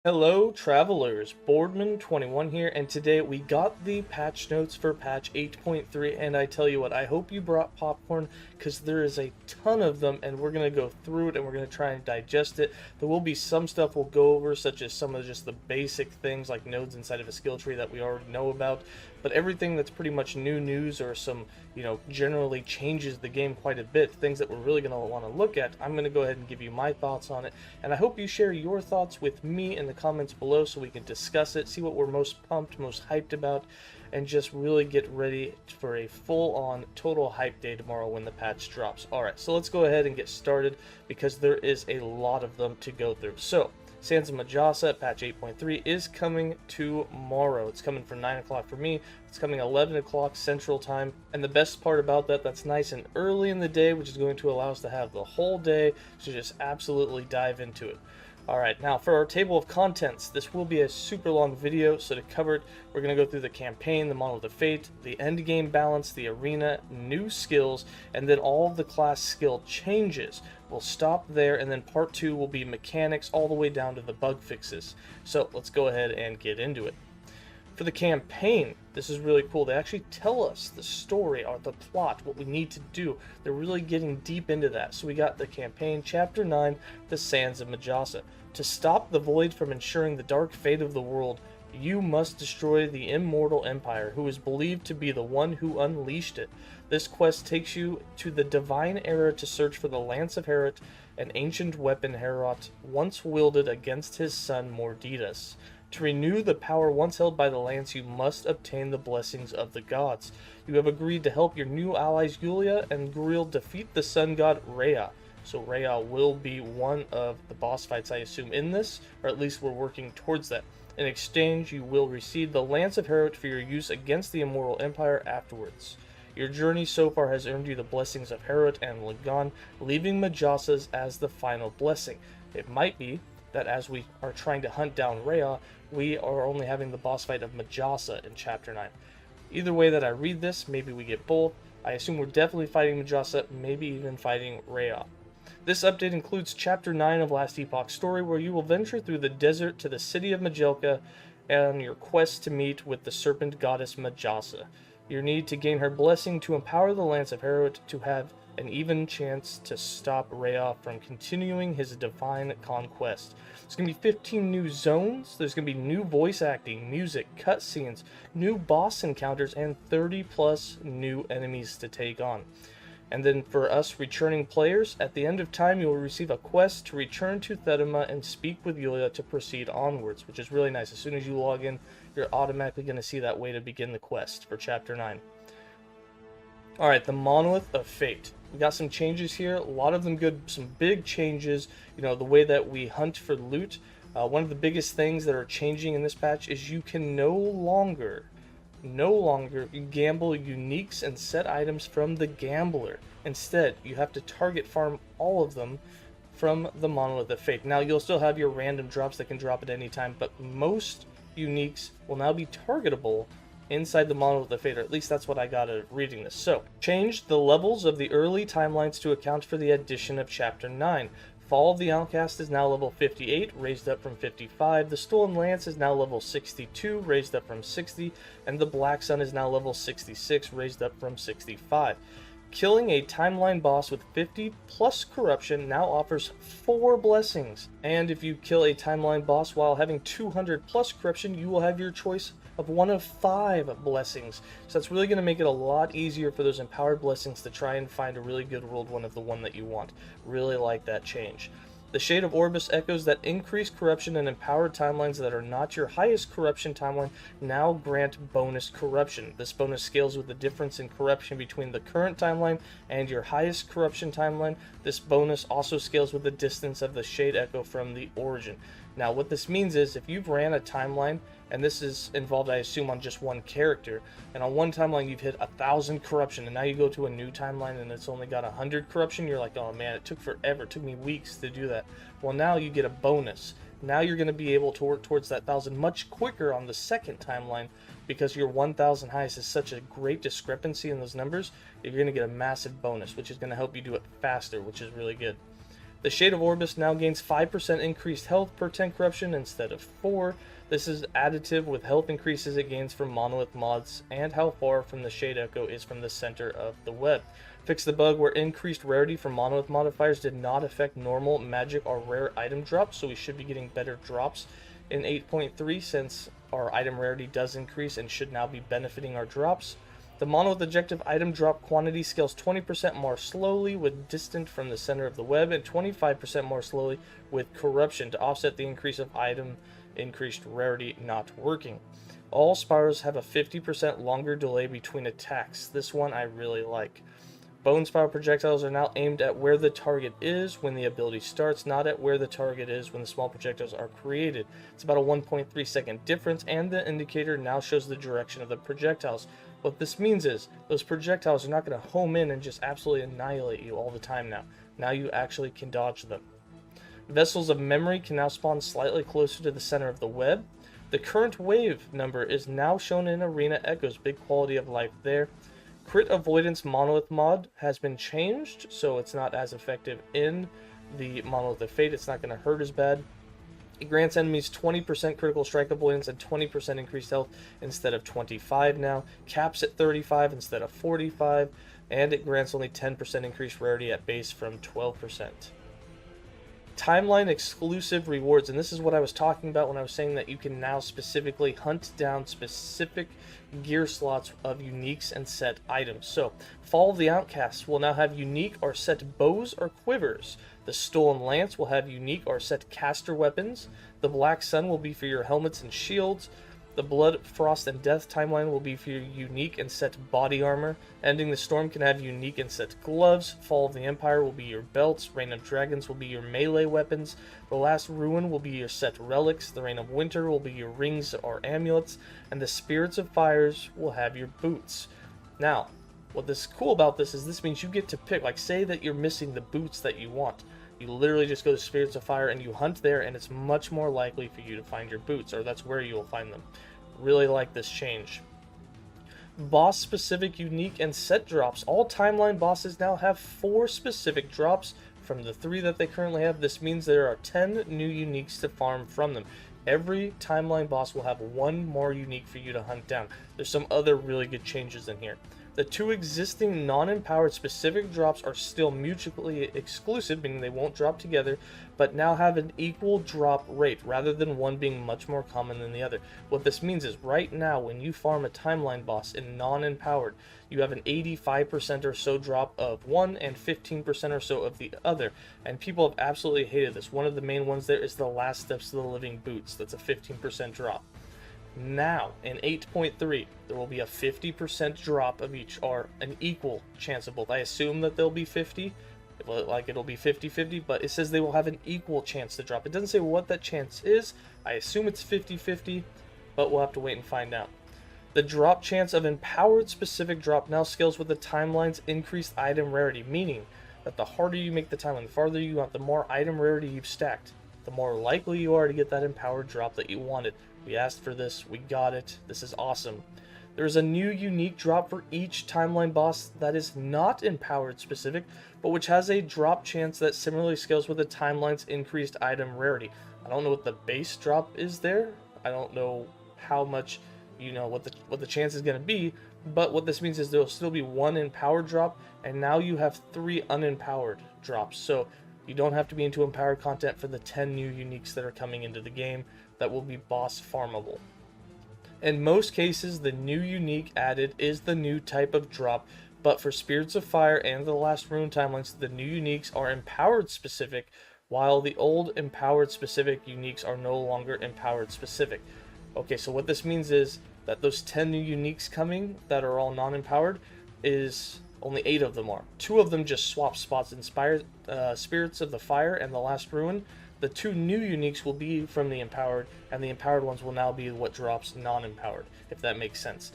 Hello travelers, Boardman21 here, and today we got the patch notes for patch 8.3, and I tell you what, I hope you brought popcorn, because there is a ton of them, and we're going to go through it, and we're going to try and digest it. There will be some stuff we'll go over, such as some of just the basic things, like nodes inside of a skill tree that we already know about, but everything that's pretty much new news, or some, generally changes the game quite a bit, things that we're really going to want to look at, I'm going to go ahead and give you my thoughts on it, and I hope you share your thoughts with me in the comments below so we can discuss it, see what we're most pumped, most hyped about, and just really get ready for a full-on total hype day tomorrow when the patch drops. Alright, so let's go ahead and get started because there is a lot of them to go through. So, Sands of Majasa, patch 8.3 is coming tomorrow. It's coming for 9 o'clock for me. It's coming 11 o'clock Central Time. And the best part about that, that's nice and early in the day, which is going to allow us to have the whole day to just absolutely dive into it. Alright, now for our table of contents, this will be a super long video, so to cover it, we're going to go through the campaign, the Monolith of Fate, the endgame balance, the arena, new skills, and then all of the class skill changes. We'll stop there, and then part 2 will be mechanics all the way down to the bug fixes. So let's go ahead and get into it. For the campaign, this is really cool. They actually tell us the story or the plot, what we need to do. They're really getting deep into that. So we got the campaign, Chapter 9, the Sands of Majasa. To stop the Void from ensuring the dark fate of the world, you must destroy the immortal empire, who is believed to be the one who unleashed it. This quest takes you to the Divine Era to search for the Lance of Heorot, an ancient weapon Heorot once wielded against his son Mordidas. To renew the power once held by the Lance, you must obtain the blessings of the gods. You have agreed to help your new allies Yulia and Guriel defeat the sun god Rhea. So Rhea will be one of the boss fights, I assume, in this, or at least we're working towards that. In exchange, you will receive the Lance of Heorot for your use against the Immortal Empire afterwards. Your journey so far has earned you the blessings of Heorot and Lagan, leaving Majasa's as the final blessing. It might be that as we are trying to hunt down Rhea, we are only having the boss fight of Majasa in Chapter 9. Either way that I read this, maybe we get both. I assume we're definitely fighting Majasa, maybe even fighting Rhea. This update includes Chapter 9 of Last Epoch story, where you will venture through the desert to the city of Majelka and your quest to meet with the serpent goddess Majasa. Your need to gain her blessing to empower the Lance of Heorot to have an even chance to stop Rhea from continuing his divine conquest. There's going to be 15 new zones, there's going to be new voice acting, music, cutscenes, new boss encounters, and 30 plus new enemies to take on. And then for us returning players, at the end of time you will receive a quest to return to Thedema and speak with Yulia to proceed onwards, which is really nice. As soon as you log in, you're automatically going to see that way to begin the quest for Chapter 9. Alright, the Monolith of Fate. We got some changes here, a lot of them good, some big changes, the way that we hunt for loot. One of the biggest things that are changing in this patch is you can no longer gamble uniques and set items from the gambler. Instead, you have to target farm all of them from the Monolith of Fate. Now, you'll still have your random drops that can drop at any time, but most uniques will now be targetable inside the Monolith of Fate, or at least that's what I got out of reading this. So, changed the levels of the early timelines to account for the addition of Chapter 9. Fall of the Outcast is now level 58, raised up from 55. The Stolen Lance is now level 62, raised up from 60. And the Black Sun is now level 66, raised up from 65. Killing a timeline boss with 50 plus corruption now offers 4 blessings. And if you kill a timeline boss while having 200 plus corruption, you will have your choice of one of 5 blessings. So that's really going to make it a lot easier for those empowered blessings to try and find a really good world one of the one that you want. Really like that change. The Shade of Orbis echoes that increased corruption and empowered timelines that are not your highest corruption timeline now grant bonus corruption. This bonus scales with the difference in corruption between the current timeline and your highest corruption timeline. This bonus also scales with the distance of the Shade Echo from the origin. Now what this means is if you've ran a timeline, and this is involved I assume on just one character, and on one timeline you've hit 1,000 corruption, and now you go to a new timeline and it's only got 100 corruption, you're like, oh man, it took forever, it took me weeks to do that. Well, now you get a bonus. Now you're going to be able to work towards that 1,000 much quicker on the second timeline, because your 1,000 highest is such a great discrepancy in those numbers, you're going to get a massive bonus, which is going to help you do it faster, which is really good. The Shade of Orbis now gains 5% increased health per 10 corruption instead of 4. This is additive with health increases it gains from Monolith mods and how far from the Shade Echo is from the center of the web. Fix the bug where increased rarity from Monolith modifiers did not affect normal, magic, or rare item drops, so we should be getting better drops in 8.3 since our item rarity does increase and should now be benefiting our drops. The Monolith objective item drop quantity scales 20% more slowly with distant from the center of the web and 25% more slowly with corruption to offset the increase of item increased rarity not working. All spirals have a 50% longer delay between attacks. This one I really like. Bone spiral projectiles are now aimed at where the target is when the ability starts, not at where the target is when the small projectiles are created. It's about a 1.3 second difference, and the indicator now shows the direction of the projectiles. What this means is, those projectiles are not going to home in and just absolutely annihilate you all the time now. Now you actually can dodge them. Vessels of Memory can now spawn slightly closer to the center of the web. The current wave number is now shown in Arena Echoes, big quality of life there. Crit Avoidance Monolith mod has been changed, so it's not as effective in the Monolith of Fate. It's not going to hurt as bad. It grants enemies 20% critical strike avoidance and 20% increased health instead of 25 now. Caps at 35 instead of 45. And it grants only 10% increased rarity at base from 12%. Timeline exclusive rewards, and this is what I was talking about when I was saying that you can now specifically hunt down specific gear slots of uniques and set items. So, Fall of the Outcasts will now have unique or set bows or quivers. The Stolen Lance will have unique or set caster weapons. The Black Sun will be for your helmets and shields. The Blood, Frost, and Death timeline will be for your unique and set body armor. Ending the Storm can have unique and set gloves. Fall of the Empire will be your belts. Reign of Dragons will be your melee weapons. The Last Ruin will be your set relics. The Reign of Winter will be your rings or amulets. And the Spirits of Fires will have your boots. Now, what is cool about this is this means you get to pick, like say that you're missing the boots that you want. You literally just go to Spirits of Fire and you hunt there, and it's much more likely for you to find your boots, or that's where you will find them. Really like this change. Boss specific unique and set drops. All timeline bosses now have 4 specific drops from the 3 that they currently have. This means there are 10 new uniques to farm from them. Every timeline boss will have 1 more unique for you to hunt down. There's some other really good changes in here. The 2 existing non-empowered specific drops are still mutually exclusive, meaning they won't drop together, but now have an equal drop rate, rather than one being much more common than the other. What this means is, right now, when you farm a timeline boss in non-empowered, you have an 85% or so drop of one and 15% or so of the other, and people have absolutely hated this. One of the main ones there is the Last Steps to the Living Boots. That's a 15% drop. Now, in 8.3, there will be a 50% drop of each, or an equal chance of both. I assume that they'll be 50, like it'll be 50-50, but it says they will have an equal chance to drop. It doesn't say what that chance is. I assume it's 50-50, but we'll have to wait and find out. The drop chance of empowered specific drop now scales with the timeline's increased item rarity, meaning that the harder you make the timeline, the farther you want, the more item rarity you've stacked, the more likely you are to get that empowered drop that you wanted. We asked for this, we got it, this is awesome. There's a new unique drop for each timeline boss that is not empowered specific, but which has a drop chance that similarly scales with the timeline's increased item rarity. I don't know what the base drop is there, I don't know how much, what the chance is going to be, but what this means is there will still be 1 empowered drop, and now you have 3 unempowered drops, so you don't have to be into empowered content for the 10 new uniques that are coming into the game that will be boss farmable. In most cases, the new unique added is the new type of drop, but for Spirits of Fire and the Last Ruin timelines, the new uniques are empowered specific, while the old empowered specific uniques are no longer empowered specific. Okay, so what this means is that those 10 new uniques coming that are all non-empowered is only 8 of them are. 2 of them just swap spots in Spirits of the Fire and the Last Ruin. The 2 new uniques will be from the empowered, and the empowered ones will now be what drops non-empowered, if that makes sense.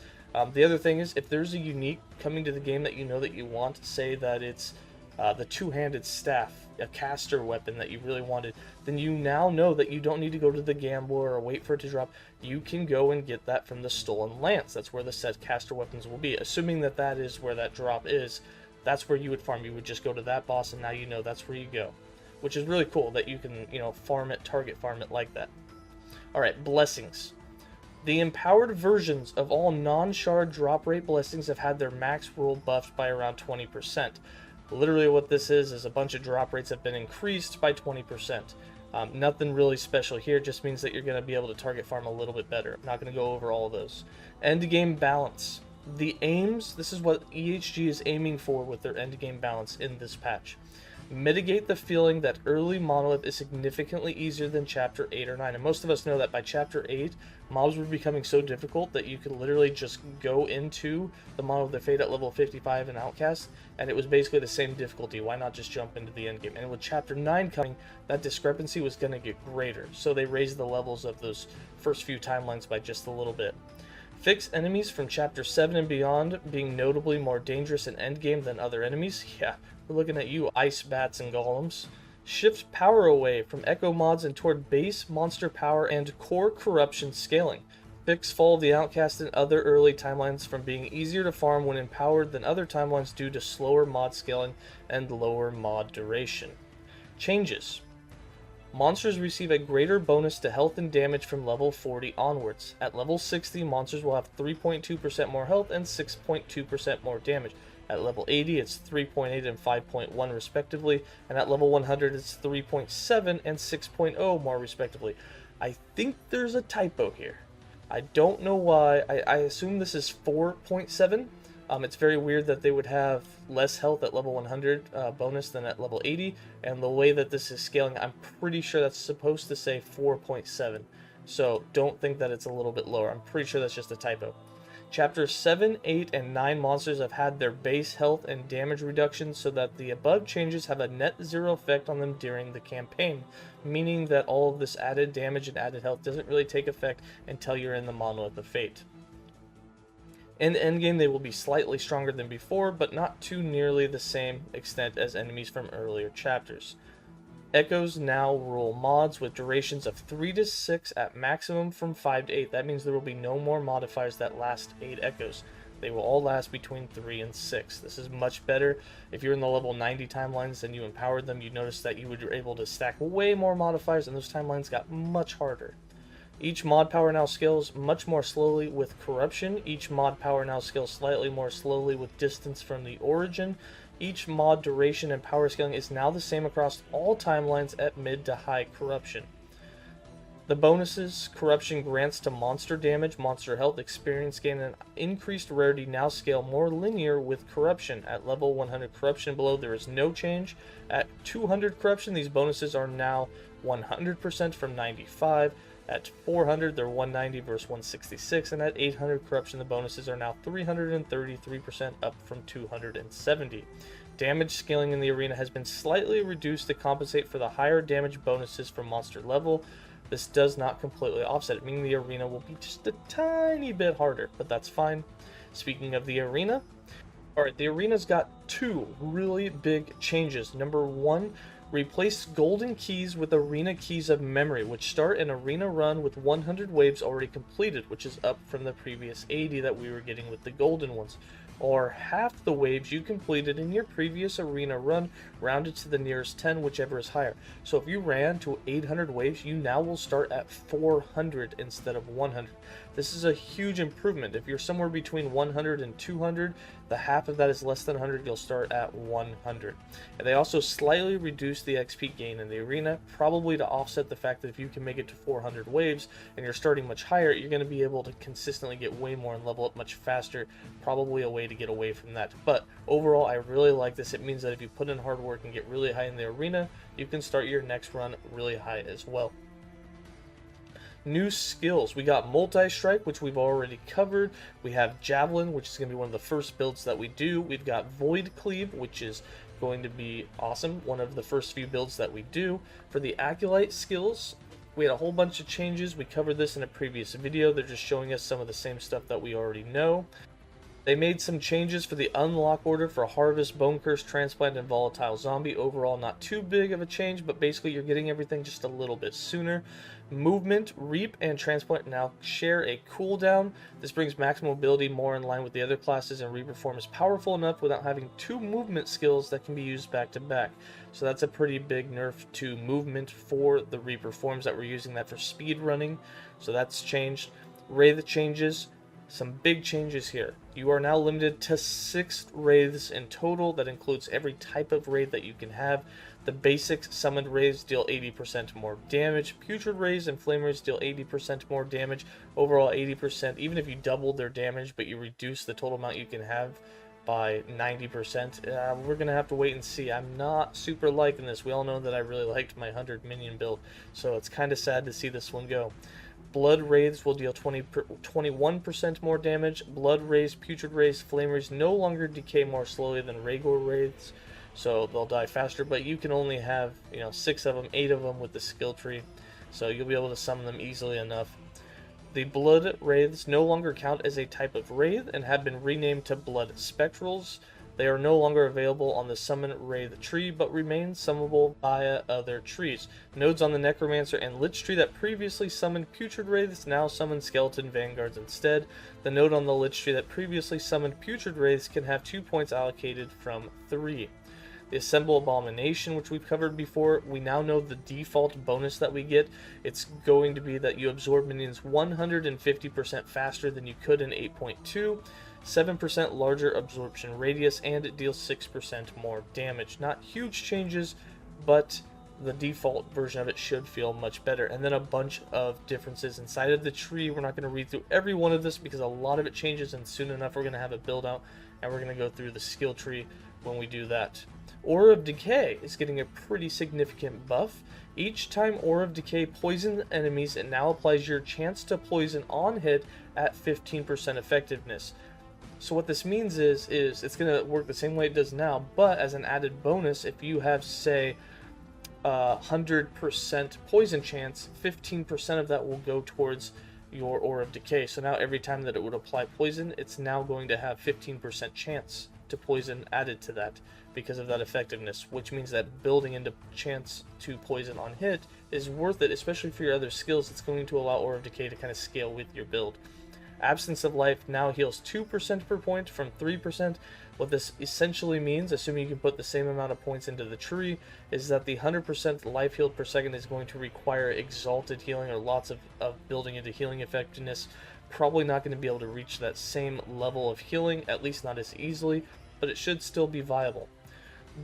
The other thing is, if there's a unique coming to the game that you know that you want, say that it's the 2-handed staff, a caster weapon that you really wanted, then you now know that you don't need to go to the Gambler or wait for it to drop. You can go and get that from the Stolen Lance. That's where the set caster weapons will be. Assuming that that is where that drop is, that's where you would farm. You would just go to that boss, and now you know that's where you go. which is really cool that you can, farm it, target farm it like that. Alright, blessings. The empowered versions of all non-shard drop rate blessings have had their max roll buffed by around 20%. Literally what this is a bunch of drop rates have been increased by 20%. Nothing really special here, just means that you're going to be able to target farm a little bit better. I'm not going to go over all of those. End game balance. The aims, this is what 𝐻G is aiming for with their end game balance in this patch. Mitigate the feeling that early Monolith is significantly easier than Chapter 8 or 9. And most of us know that by Chapter 8, mobs were becoming so difficult that you could literally just go into the Monolith of Fate at level 55 and Outcast, and it was basically the same difficulty. Why not just jump into the endgame? And with Chapter 9 coming, that discrepancy was going to get greater. So they raised the levels of those first few timelines by just a little bit. Fix enemies from Chapter 7 and beyond being notably more dangerous in endgame than other enemies. Yeah, we're looking at you, ice bats and golems. Shift power away from echo mods and toward base monster power and core corruption scaling. Fix Fall of the Outcast and other early timelines from being easier to farm when empowered than other timelines due to slower mod scaling and lower mod duration. Changes. Monsters receive a greater bonus to health and damage from level 40 onwards. At level 60, monsters will have 3.2% more health and 6.2% more damage. At level 80, it's 3.8 and 5.1 respectively, and at level 100, it's 3.7 and 6.0 more respectively. I think there's a typo here. I don't know why. I assume this is 4.7. It's very weird that they would have less health at level 100 bonus than at level 80, and the way that this is scaling, I'm pretty sure that's supposed to say 4.7. So don't think that it's a little bit lower. I'm pretty sure that's just a typo. Chapters 7, 8, and 9 monsters have had their base health and damage reductions so that the above changes have a net zero effect on them during the campaign, meaning that all of this added damage and added health doesn't really take effect until you're in the Monolith of Fate. In the endgame, they will be slightly stronger than before, but not to nearly the same extent as enemies from earlier chapters. Echoes now rule mods with durations of 3 to 6 at maximum from 5 to 8. That means there will be no more modifiers that last 8 echoes. They will all last between 3 and 6. This is much better. If you're in the level 90 timelines and you empowered them, you notice that you were able to stack way more modifiers, and those timelines got much harder. Each mod power now scales much more slowly with corruption. Each mod power now scales slightly more slowly with distance from the origin. Each mod duration and power scaling is now the same across all timelines at mid to high corruption. The bonuses corruption grants to monster damage, monster health, experience gain, and increased rarity now scale more linear with corruption. At level 100 corruption below, there is no change. At 200 corruption, these bonuses are now 100% from 95. At 400, they're 190 versus 166, and at 800 corruption, the bonuses are now 333% up from 270. Damage scaling in the arena has been slightly reduced to compensate for the higher damage bonuses from monster level. This does not completely offset it, meaning the arena will be just a tiny bit harder, but that's fine. Speaking of the arena, alright, the arena's got 2 really big changes. Number 1, replace golden keys with arena keys of memory, which start an arena run with 100 waves already completed, which is up from the previous 80 that we were getting with the golden ones, or half the waves you completed in your previous arena run rounded to the nearest 10, whichever is higher. So if you ran to 800 waves, you now will start at 400 instead of 100. This is a huge improvement. If you're somewhere between 100 and 200, the half of that is less than 100, you'll start at 100. And they also slightly reduce the XP gain in the arena, probably to offset the fact that if you can make it to 400 waves and you're starting much higher, you're going to be able to consistently get way more and level up much faster, probably a way to get away from that. But overall, I really like this. It means that if you put in hard work and get really high in the arena, you can start your next run really high as well. New skills. We got Multi-Strike, which we've already covered. We have Javelin, which is going to be one of the first builds that we do. We've got Void Cleave, which is going to be awesome. One of the first few builds that we do. For the Acolyte skills, we had a whole bunch of changes. We covered this in a previous video. They're just showing us some of the same stuff that we already know. They made some changes for the unlock order for Harvest, Bone Curse, Transplant, and Volatile Zombie. Overall, not too big of a change, but basically you're getting everything just a little bit sooner. Movement, Reap, and Transplant now share a cooldown. This brings maximum ability more in line with the other classes, and Reaper form is powerful enough without having two movement skills that can be used back to back. So that's a pretty big nerf to movement for the Reaper forms that were using that for speed running. So that's changed. Wraith changes. Some big changes here. You are now limited to 6 wraiths in total. That includes every type of wraith that you can have. The basic summoned wraiths deal 80% more damage. Putrid wraiths and flame wraiths deal 80% more damage. Overall 80%. Even if you double their damage, but you reduce the total amount you can have by 90%, we're going to have to wait and see. I'm not super liking this. We all know that I really liked my 100 minion build, so it's kind of sad to see this one go. Blood Wraiths will deal 21% more damage. Blood Wraiths, Putrid Wraiths, Flame Wraiths no longer decay more slowly than regular Wraiths, so they'll die faster, but you can only have, 6 of them, 8 of them with the skill tree, so you'll be able to summon them easily enough. The Blood Wraiths no longer count as a type of Wraith and have been renamed to Blood Spectrals. They are no longer available on the Summon Wraith tree, but remain summonable via other trees. Nodes on the Necromancer and Lich tree that previously summoned Putrid Wraiths now summon Skeleton Vanguards instead. The node on the Lich tree that previously summoned Putrid Wraiths can have 2 points allocated from 3. The Assemble Abomination, which we've covered before, we now know the default bonus that we get. It's going to be that you absorb minions 150% faster than you could in 8.2. 7% larger absorption radius, and it deals 6% more damage. Not huge changes, but the default version of it should feel much better. And then a bunch of differences inside of the tree. We're not going to read through every one of this because a lot of it changes, and soon enough we're going to have a build out and we're going to go through the skill tree when we do that. Aura of Decay is getting a pretty significant buff. Each time Aura of Decay poisons enemies, it now applies your chance to poison on hit at 15% effectiveness. So what this means is it's going to work the same way it does now, but as an added bonus, if you have, say, 100% poison chance, 15% of that will go towards your Aura of Decay. So now every time that it would apply poison, it's now going to have 15% chance to poison added to that because of that effectiveness, which means that building into chance to poison on hit is worth it, especially for your other skills. It's going to allow Aura of Decay to kind of scale with your build. Absence of Life now heals 2% per point from 3%. What this essentially means, assuming you can put the same amount of points into the tree, is that the 100% life healed per second is going to require exalted healing or lots of building into healing effectiveness. Probably not going to be able to reach that same level of healing, at least not as easily, but it should still be viable.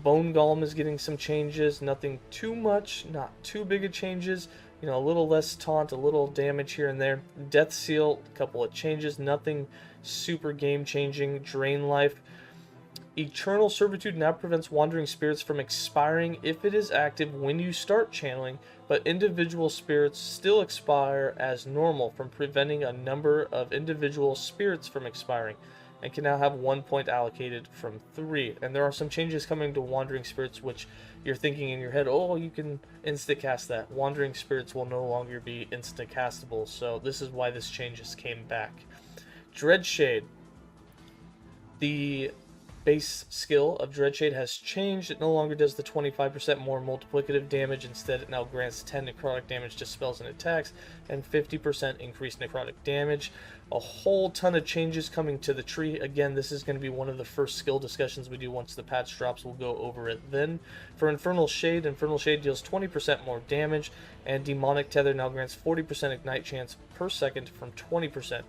Bone Golem is getting some changes, nothing too much, not too big of changes. A little less taunt, a little damage here and there. Death Seal, a couple of changes, nothing super game-changing. Drain Life. Eternal Servitude now prevents wandering spirits from expiring if it is active when you start channeling, but individual spirits still expire as normal, from preventing a number of individual spirits from expiring, and can now have 1 point allocated from 3. And there are some changes coming to Wandering Spirits, which you're thinking in your head, oh, you can insta-cast that. Wandering Spirits will no longer be insta-castable, so this is why this changes came back. Dreadshade. The base skill of Dreadshade has changed. It no longer does the 25% more multiplicative damage. Instead, it now grants 10 necrotic damage to spells and attacks, and 50% increased necrotic damage. A whole ton of changes coming to the tree. Again, this is going to be one of the first skill discussions we do once the patch drops. We'll go over it then. For Infernal Shade deals 20% more damage, and Demonic Tether now grants 40% ignite chance per second from 20%.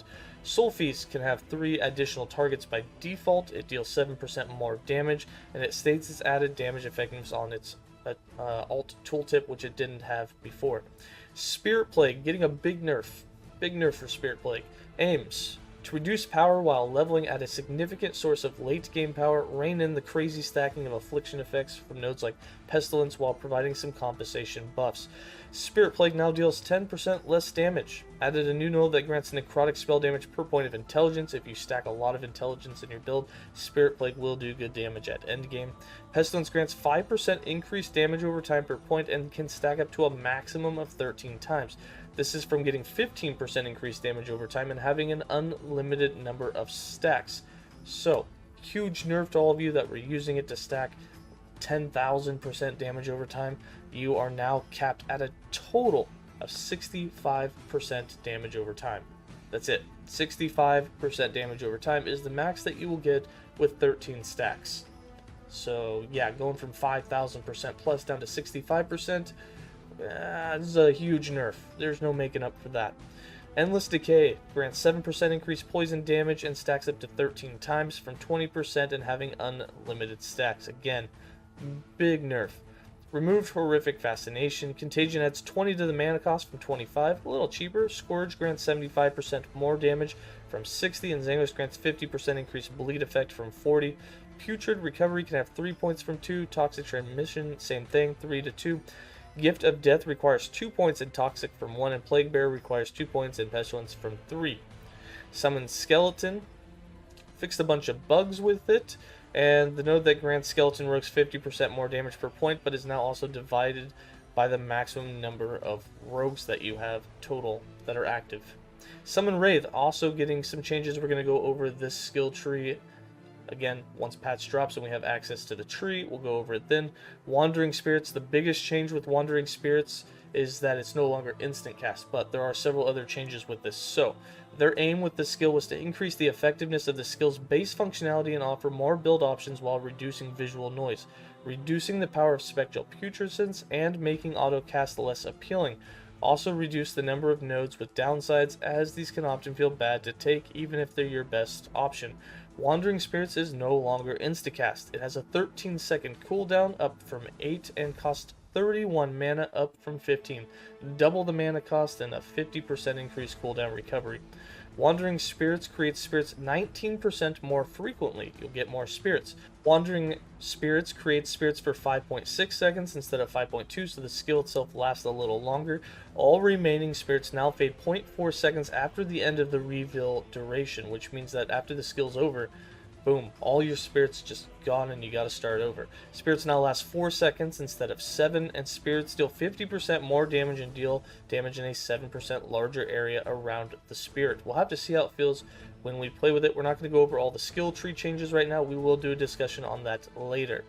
Soul Feast can have 3 additional targets by default. It deals 7% more damage, and it states its added damage effectiveness on its alt tooltip, which it didn't have before. Spirit Plague getting a big nerf. Big nerf for Spirit Plague. Aims to reduce power while leveling at a significant source of late game power, rein in the crazy stacking of affliction effects from nodes like Pestilence while providing some compensation buffs. Spirit Plague now deals 10% less damage. Added a new node that grants necrotic spell damage per point of intelligence. If you stack a lot of intelligence in your build, Spirit Plague will do good damage at endgame. Pestilence grants 5% increased damage over time per point and can stack up to a maximum of 13 times. This is from getting 15% increased damage over time and having an unlimited number of stacks. So, huge nerf to all of you that were using it to stack 10,000% damage over time. You are now capped at a total of 65% damage over time. That's it. 65% damage over time is the max that you will get with 13 stacks. So yeah, going from 5,000% plus down to 65%, this is a huge nerf. There's no making up for that. Endless Decay grants 7% increased poison damage and stacks up to 13 times from 20% and having unlimited stacks. Again, big nerf. Removed Horrific Fascination. Contagion adds 20 to the mana cost from 25, a little cheaper. Scourge grants 75% more damage from 60, and Xangos grants 50% increased bleed effect from 40. Putrid Recovery can have 3 points from 2. Toxic Transmission, same thing, 3 to 2. Gift of Death requires 2 points in Toxic from 1, and Plague Bearer requires 2 points in Pestilence from 3. Summon Skeleton. Fixed a bunch of bugs with it. And the node that grants Skeleton Rogues 50% more damage per point, but is now also divided by the maximum number of rogues that you have total that are active. Summon Wraith, also getting some changes. We're going to go over this skill tree again once patch drops and we have access to the tree. We'll go over it then. Wandering Spirits, the biggest change with Wandering Spirits is that it's no longer instant cast, but there are several other changes with this. So their aim with this skill was to increase the effectiveness of the skill's base functionality and offer more build options while reducing visual noise, reducing the power of Spectral Putrescence, and making auto cast less appealing. Also reduce the number of nodes with downsides, as these can often feel bad to take even if they're your best option. Wandering Spirits is no longer instacast. It has a 13-second cooldown, up from 8, and costs 31 mana, up from 15. Double the mana cost and a 50% increased cooldown recovery. Wandering Spirits creates spirits 19% more frequently. You'll get more spirits. Wandering Spirits creates spirits for 5.6 seconds instead of 5.2, so the skill itself lasts a little longer. All remaining spirits now fade 0.4 seconds after the end of the reveal duration, which means that after the skill's over, boom, all your spirits just gone and you gotta start over. Spirits now last 4 seconds instead of 7, and spirits deal 50% more damage and deal damage in a 7% larger area around the spirit. We'll have to see how it feels when we play with it. We're not going to go over all the skill tree changes right now. We will do a discussion on that later.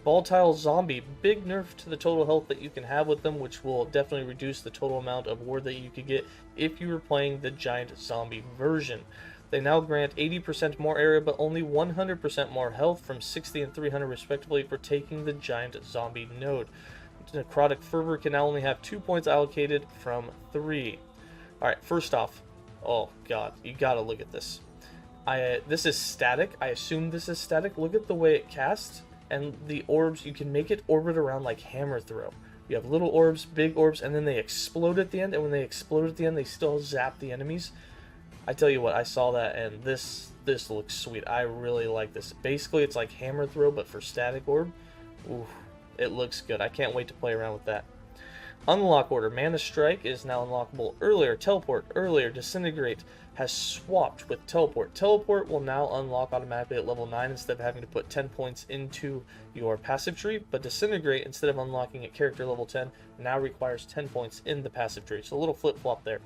Volatile Zombie, big nerf to the total health that you can have with them, which will definitely reduce the total amount of ward that you could get if you were playing the Giant Zombie version. They now grant 80% more area, but only 100% more health from 60 and 300 respectively for taking the Giant Zombie node. Necrotic Fervor can now only have 2 points allocated from 3. Alright, first off, oh god, you gotta look at this. This is static. I assume this is static. Look at the way it casts, and the orbs, you can make it orbit around like Hammer Throw. You have little orbs, big orbs, and then they explode at the end, and when they explode at the end, they still zap the enemies. I tell you what, I saw that, and this looks sweet. I really like this. Basically, it's like Hammer Throw, but for static orb. Ooh, it looks good. I can't wait to play around with that. Unlock order. Mana Strike is now unlockable earlier. Teleport earlier. Disintegrate has swapped with Teleport. Teleport will now unlock automatically at level 9 instead of having to put 10 points into your passive tree, but Disintegrate, instead of unlocking at character level 10, now requires 10 points in the passive tree. So a little flip-flop there.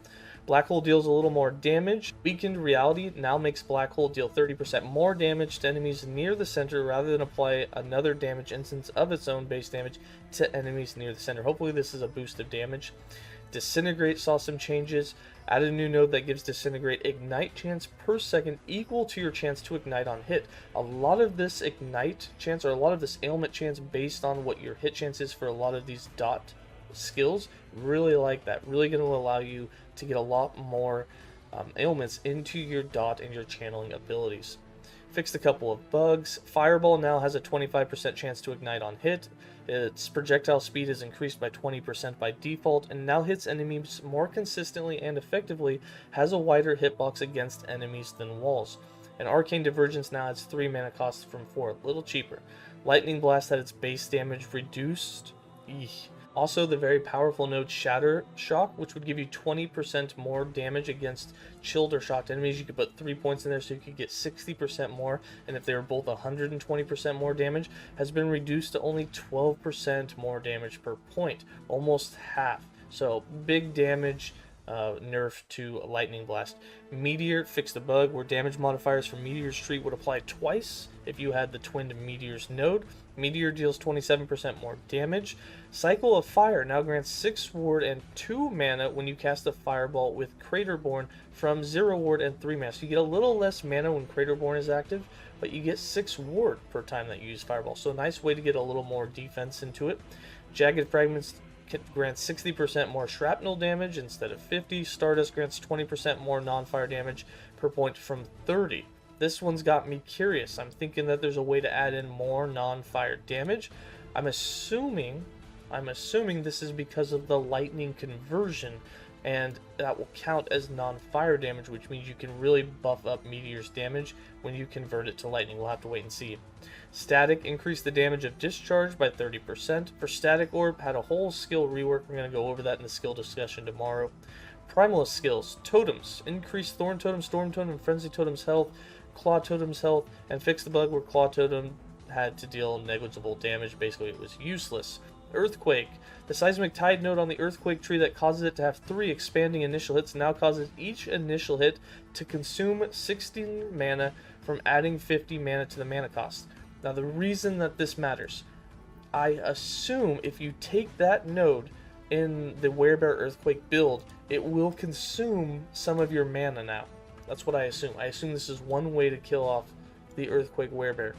Black Hole deals a little more damage. Weakened Reality now makes Black Hole deal 30% more damage to enemies near the center rather than apply another damage instance of its own base damage to enemies near the center. Hopefully this is a boost of damage. Disintegrate saw some changes. Add a new node that gives Disintegrate ignite chance per second equal to your chance to ignite on hit. A lot of this ignite chance, or a lot of this ailment chance based on what your hit chance is for a lot of these dot skills, really like that. Really going to allow you to get a lot more ailments into your dot and your channeling abilities. Fixed a couple of bugs. Fireball now has a 25% chance to ignite on hit. Its projectile speed is increased by 20% by default, and now hits enemies more consistently and effectively, has a wider hitbox against enemies than walls. And Arcane Divergence now has 3 mana costs from 4, a little cheaper. Lightning Blast had its base damage reduced. Eesh. Also, the very powerful node Shatter Shock, which would give you 20% more damage against chilled or shocked enemies. You could put 3 points in there so you could get 60% more, and if they were both 120% more damage, has been reduced to only 12% more damage per point, almost half. So big damage nerf to Lightning Blast. Meteor fixed the bug where damage modifiers from Meteor's tree would apply twice if you had the twinned Meteor's node. Meteor deals 27% more damage. Cycle of Fire now grants 6 ward and 2 mana when you cast a Fireball with Craterborn from 0 ward and 3 mana. So you get a little less mana when Craterborn is active, but you get 6 ward per time that you use Fireball. So a nice way to get a little more defense into it. Jagged Fragments grants 60% more shrapnel damage instead of 50. Stardust grants 20% more non-fire damage per point from 30. This one's got me curious. I'm thinking that there's a way to add in more non-fire damage. I'm assuming this is because of the lightning conversion, and that will count as non-fire damage, which means you can really buff up Meteor's damage when you convert it to lightning. We'll have to wait and see. Static increased the damage of discharge by 30%. For Static Orb, had a whole skill rework. We're going to go over that in the skill discussion tomorrow. Primalist skills. Totems. Increased Thorn Totem, Storm Totem, and Frenzy Totem's health, Claw Totem's health, and fixed the bug where Claw Totem had to deal negligible damage. Basically, it was useless. Earthquake. The seismic tide node on the Earthquake tree that causes it to have 3 expanding initial hits now causes each initial hit to consume 16 mana from adding 50 mana to the mana cost. Now the reason that this matters, I assume if you take that node in the Werebear Earthquake build, it will consume some of your mana now. That's what I assume. I assume this is one way to kill off the Earthquake Werebear.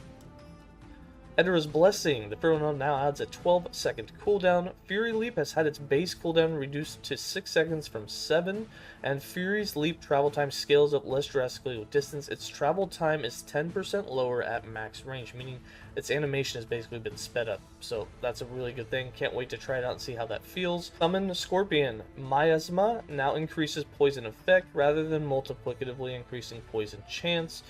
Edera's Blessing. The Pharaoh node now adds a 12-second cooldown. Fury Leap has had its base cooldown reduced to 6 seconds from 7, and Fury's Leap travel time scales up less drastically with distance. Its travel time is 10% lower at max range, meaning its animation has basically been sped up. So that's a really good thing. Can't wait to try it out and see how that feels. Summon Scorpion. Miasma now increases poison effect rather than multiplicatively increasing poison chance.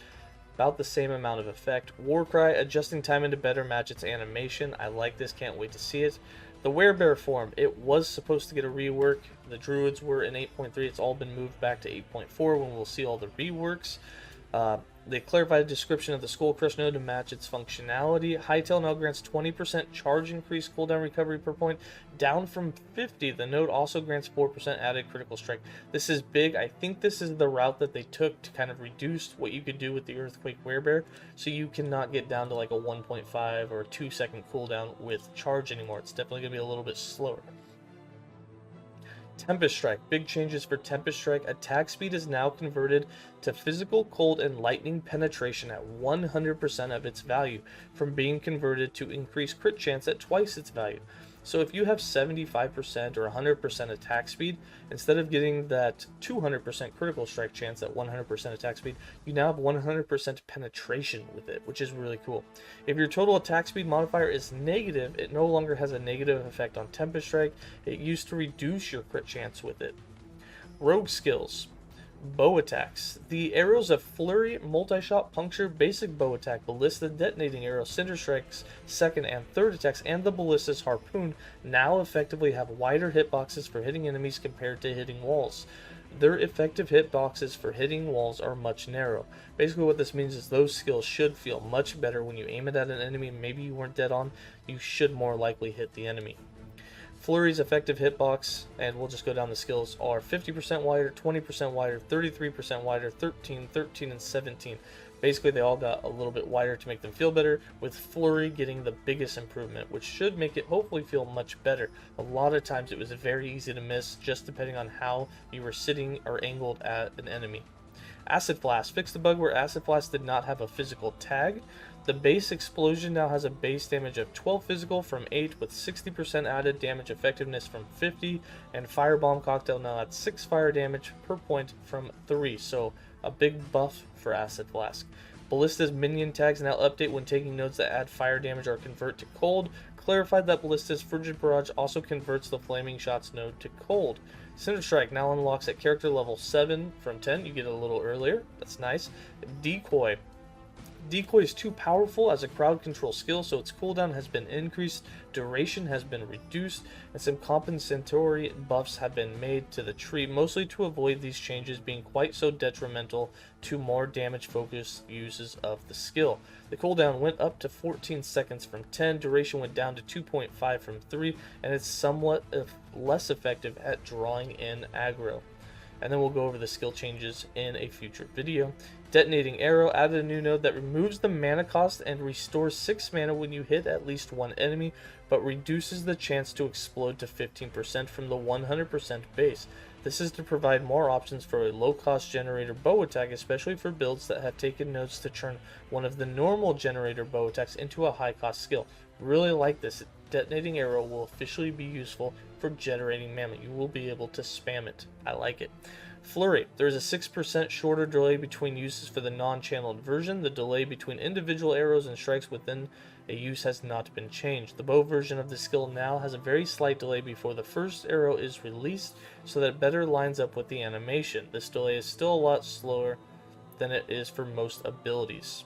About the same amount of effect. Warcry, adjusting time to better match its animation. I like this, can't wait to see it. The Werebear form, it was supposed to get a rework. The Druids were in 8.3, it's all been moved back to 8.4 when we'll see all the reworks. They clarified the description of the Skull Crush node to match its functionality. Hightail now grants 20% charge increase cooldown recovery per point, down from 50. The node also grants 4% added critical strike. This is big. I think this is the route that they took to kind of reduce what you could do with the Earthquake Werebear, so you cannot get down to like a 1.5 or 2 second cooldown with charge anymore. It's definitely going to be a little bit slower. Tempest Strike. Big changes for Tempest Strike. Attack speed is now converted to physical, cold, and lightning penetration at 100% of its value, from being converted to increased crit chance at twice its value. So if you have 75% or 100% attack speed, instead of getting that 200% critical strike chance at 100% attack speed, you now have 100% penetration with it, which is really cool. If your total attack speed modifier is negative, it no longer has a negative effect on Tempest Strike. It used to reduce your crit chance with it. Rogue skills. Bow attacks. The arrows of Flurry, Multi-Shot, Puncture, Basic Bow Attack, Ballista, Detonating Arrow, Cinder Strike's second and third attacks, and the Ballista's Harpoon now effectively have wider hitboxes for hitting enemies compared to hitting walls. Their effective hitboxes for hitting walls are much narrow. Basically what this means is those skills should feel much better when you aim it at an enemy maybe you weren't dead on. You should more likely hit the enemy. Flurry's effective hitbox, and we'll just go down the skills, are 50% wider, 20% wider, 33% wider, 13, 13, and 17. Basically, they all got a little bit wider to make them feel better, with Flurry getting the biggest improvement, which should make it hopefully feel much better. A lot of times it was very easy to miss, just depending on how you were sitting or angled at an enemy. Acid Flask. Fixed the bug where Acid Flask did not have a physical tag. The base explosion now has a base damage of 12 physical from 8 with 60% added damage effectiveness from 50, and Firebomb Cocktail now adds 6 fire damage per point from 3, so a big buff for Acid Flask. Ballista's minion tags now update when taking nodes that add fire damage or convert to cold. Clarified that Ballista's Frigid Barrage also converts the Flaming Shots node to cold. Cinder Strike now unlocks at character level 7 from 10. You get it a little earlier. That's nice. Decoy. Decoy is too powerful as a crowd control skill, so its cooldown has been increased, duration has been reduced, and some compensatory buffs have been made to the tree, mostly to avoid these changes being quite so detrimental to more damage-focused uses of the skill. The cooldown went up to 14 seconds from 10, duration went down to 2.5 from 3, and it's somewhat less effective at drawing in aggro. and then we'll go over the skill changes in a future video. Detonating Arrow added a new node that removes the mana cost and restores 6 mana when you hit at least one enemy, but reduces the chance to explode to 15% from the 100% base. This is to provide more options for a low-cost generator bow attack, especially for builds that have taken nodes to turn one of the normal generator bow attacks into a high-cost skill. Really like this. Detonating Arrow will officially be useful for generating mana. You will be able to spam it. I like it. Flurry. There is a 6% shorter delay between uses for the non-channeled version. The delay between individual arrows and strikes within a use has not been changed. The bow version of the skill now has a very slight delay before the first arrow is released, so that it better lines up with the animation. This delay is still a lot slower than it is for most abilities.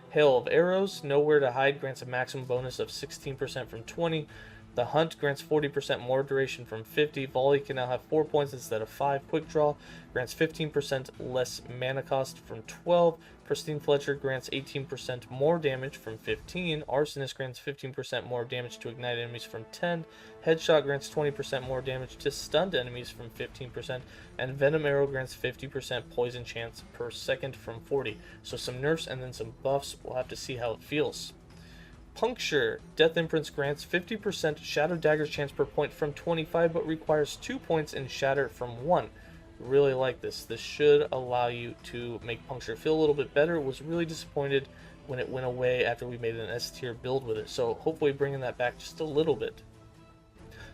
Hail of Arrows. Nowhere to Hide grants a maximum bonus of 16% from 20. The Hunt grants 40% more duration from 50. Volley can now have 4 points instead of 5. Quick Draw grants 15% less mana cost from 12. Pristine Fletcher grants 18% more damage from 15. Arsonist grants 15% more damage to ignite enemies from 10. Headshot grants 20% more damage to stunned enemies from 15%. And Venom Arrow grants 50% poison chance per second from 40. So some nerfs and then some buffs. We'll have to see how it feels. Puncture. Death Imprints grants 50% Shadow Dagger chance per point from 25, but requires 2 points in Shatter from 1. Really like this. This should allow you to make Puncture feel a little bit better. Was really disappointed when it went away after we made an S tier build with it, so hopefully bringing that back just a little bit.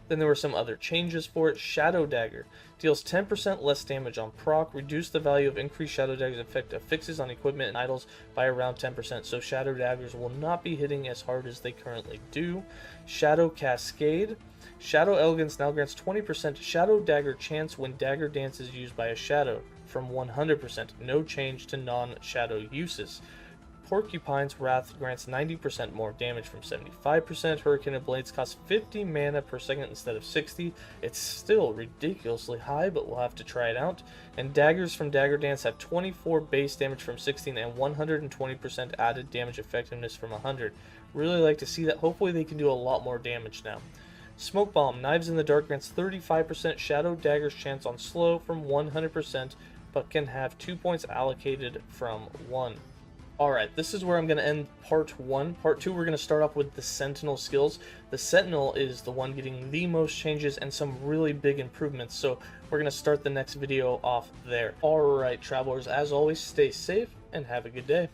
Then there were some other changes for it. Shadow Dagger deals 10% less damage on proc, reduce the value of increased Shadow Dagger's effect affixes on equipment and idols by around 10%, so Shadow Daggers will not be hitting as hard as they currently do. Shadow Cascade. Shadow Elegance now grants 20% Shadow Dagger chance when Dagger Dance is used by a Shadow from 100%. No change to non-Shadow uses. Porcupine's Wrath grants 90% more damage from 75%. Hurricane of Blades costs 50 mana per second instead of 60. It's still ridiculously high, but we'll have to try it out. And Daggers from Dagger Dance have 24 base damage from 16 and 120% added damage effectiveness from 100. Really like to see that. Hopefully they can do a lot more damage now. Smoke Bomb. Knives in the Dark grants 35% Shadow Dagger's chance on slow from 100%, but can have 2 points allocated from 1. Alright, this is where I'm going to end part 1. Part 2, we're going to start off with the Sentinel Skills. The Sentinel is the one getting the most changes and some really big improvements, so we're going to start the next video off there. Alright, travelers, as always, stay safe and have a good day.